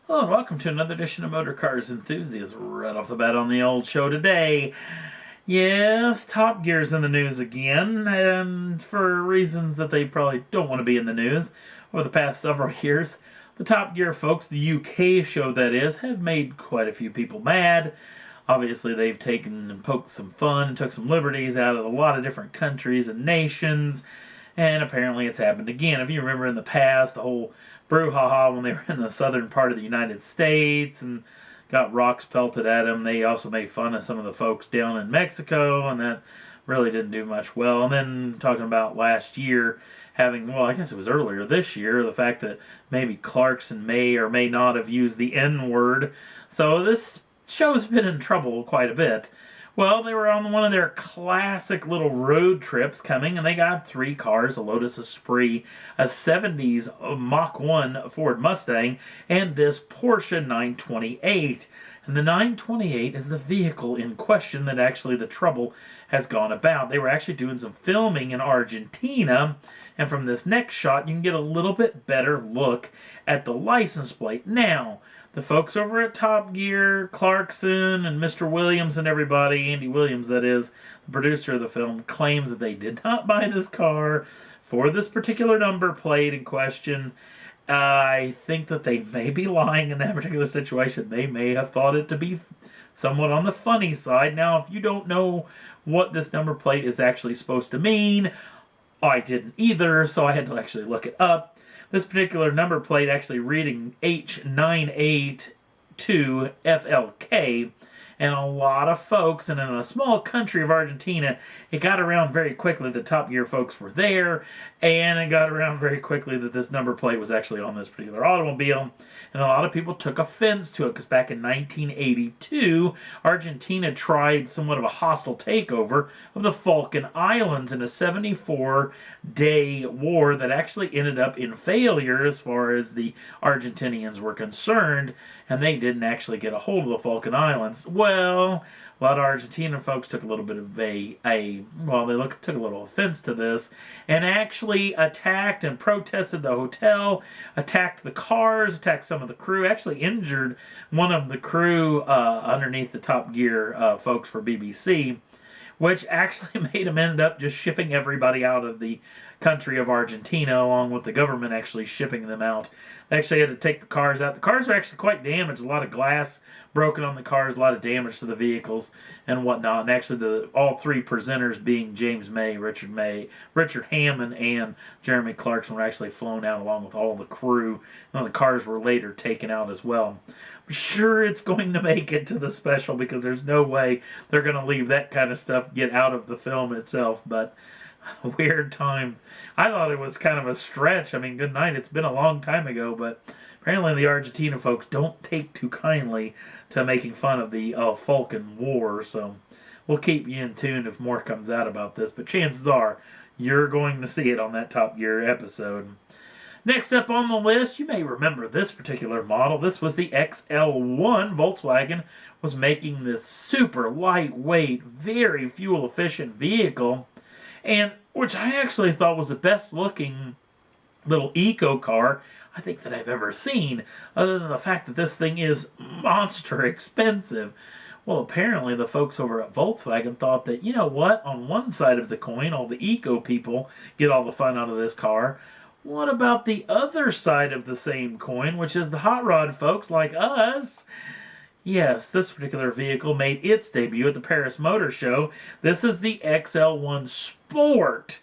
Hello and welcome to another edition of Motor Cars Enthusiasts. Right off the bat on the old show today. Yes, Top Gear's in the news again, and for reasons that they probably don't want to be in the news. Over the past several years, the Top Gear folks, the UK show that is, have made quite a few people mad. Obviously, they've taken and poked some fun, took some liberties out of a lot of different countries and nations, and apparently it's happened again. If you remember in the past, the whole brouhaha when they were in the southern part of the United States and got rocks pelted at them, they also made fun of some of the folks down in Mexico, and that really didn't do much well. And then talking about last year having, well, I guess it was earlier this year, the fact that maybe Clarkson may or may not have used the N-word. So this show's been in trouble quite a bit. Well, they were on one of their classic little road trips coming, and they got three cars, a Lotus Esprit, a 70s Mach 1 Ford Mustang, and this Porsche 928. And the 928 is the vehicle in question that actually the trouble has gone about. They were actually doing some filming in Argentina, and from this next shot, you can get a little bit better look at the license plate. Now, the folks over at Top Gear, Clarkson and Mr. Williams and everybody, Andy Williams that is, the producer of the film, claims that they did not buy this car for this particular number plate in question. I think that they may be lying in that particular situation. They may have thought it to be somewhat on the funny side. Now, if you don't know what this number plate is actually supposed to mean, I didn't either, so I had to actually look it up. This particular number plate actually reading H982FLK, and a lot of folks, and in a small country of Argentina, it got around very quickly that Top Gear folks were there, and it got around very quickly that this number plate was actually on this particular automobile, and a lot of people took offense to it, because back in 1982, Argentina tried somewhat of a hostile takeover of the Falkland Islands in a 74-day war that actually ended up in failure as far as the Argentinians were concerned, and they didn't actually get a hold of the Falkland Islands. Well, a lot of Argentinian folks took a little bit of took a little offense to this, and actually attacked and protested the hotel, attacked the cars, attacked some of the crew, actually injured one of the crew underneath the Top Gear folks for BBC, which actually made them end up just shipping everybody out of the country of Argentina, along with the government actually shipping them out. They actually had to take the cars out. The cars were actually quite damaged. A lot of glass broken on the cars, a lot of damage to the vehicles and whatnot. And actually, all three presenters, being James May, Richard Hammond, and Jeremy Clarkson, were actually flown out along with all the crew. And the cars were later taken out as well. I'm sure it's going to make it to the special, because there's no way they're going to leave that kind of stuff get out of the film itself. But weird times. I thought it was kind of a stretch. I mean, good night. It's been a long time ago, but apparently the Argentina folks don't take too kindly to making fun of the Falkland War, so we'll keep you in tune if more comes out about this, but chances are you're going to see it on that Top Gear episode. Next up on the list, you may remember this particular model. This was the XL1. Volkswagen was making this super lightweight, very fuel-efficient vehicle, and which I actually thought was the best looking little eco car I think that I've ever seen, other than the fact that this thing is monster expensive. Well, apparently the folks over at Volkswagen thought that, you know what, on one side of the coin, all the eco people get all the fun out of this car. What about the other side of the same coin, which is the hot rod folks like us? Yes, this particular vehicle made its debut at the Paris Motor Show. This is the XL1 Sport.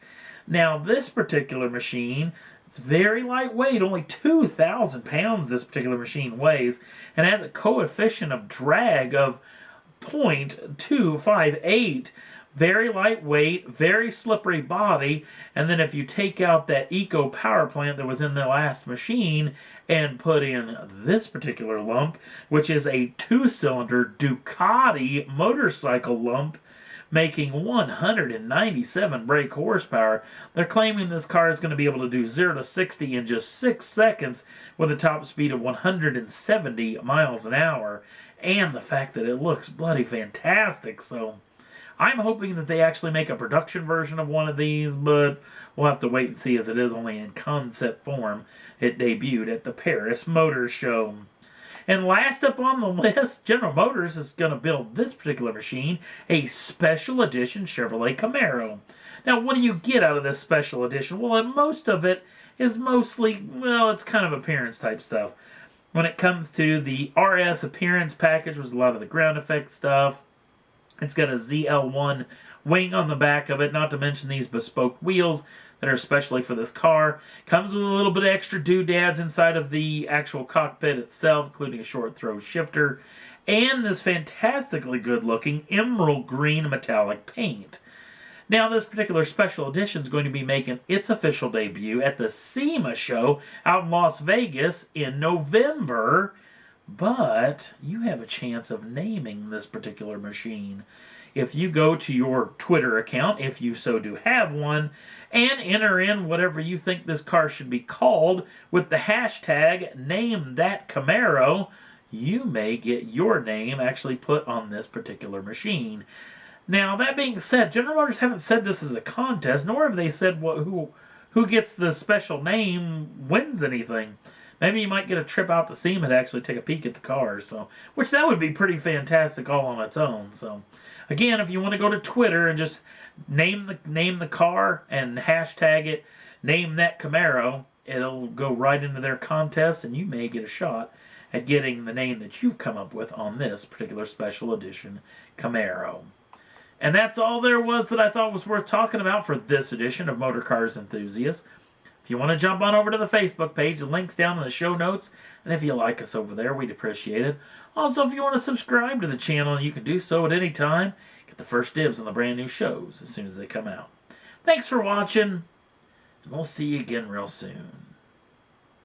Now, this particular machine, it's very lightweight, only 2,000 pounds this particular machine weighs, and has a coefficient of drag of 0.258. Very lightweight, very slippery body, and then if you take out that eco power plant that was in the last machine and put in this particular lump, which is a 2-cylinder Ducati motorcycle lump, making 197 brake horsepower. They're claiming this car is going to be able to do 0 to 60 in just 6 seconds with a top speed of 170 miles an hour, and the fact that it looks bloody fantastic. So I'm hoping that they actually make a production version of one of these, but we'll have to wait and see, as it is only in concept form. It debuted at the Paris Motor Show. And last up on the list, General Motors is going to build this particular machine, a special edition Chevrolet Camaro. Now, what do you get out of this special edition? Well, most of it is mostly, well, it's kind of appearance type stuff. When it comes to the RS appearance package, was a lot of the ground effect stuff. It's got a ZL1 wing on the back of it, not to mention these bespoke wheels that are especially for this car. Comes with a little bit of extra doodads inside of the actual cockpit itself, including a short throw shifter, and this fantastically good looking emerald green metallic paint. Now, this particular special edition is going to be making its official debut at the SEMA show out in Las Vegas in November, but you have a chance of naming this particular machine. If you go to your Twitter account, if you so do have one, and enter in whatever you think this car should be called with the hashtag #NameThatCamaro, you may get your name actually put on this particular machine. Now, that being said, General Motors haven't said this is a contest, nor have they said who gets the special name wins anything. Maybe you might get a trip out to SEMA to actually take a peek at the car, so which that would be pretty fantastic all on its own. So, again, if you want to go to Twitter and just name the car and hashtag it #NameThatCamaro, it'll go right into their contest, and you may get a shot at getting the name that you've come up with on this particular special edition Camaro. And that's all there was that I thought was worth talking about for this edition of Motor Cars Enthusiasts. If you want to jump on over to the Facebook page, the link's down in the show notes. And if you like us over there, we'd appreciate it. Also, if you want to subscribe to the channel, you can do so at any time. Get the first dibs on the brand new shows as soon as they come out. Thanks for watching, and we'll see you again real soon.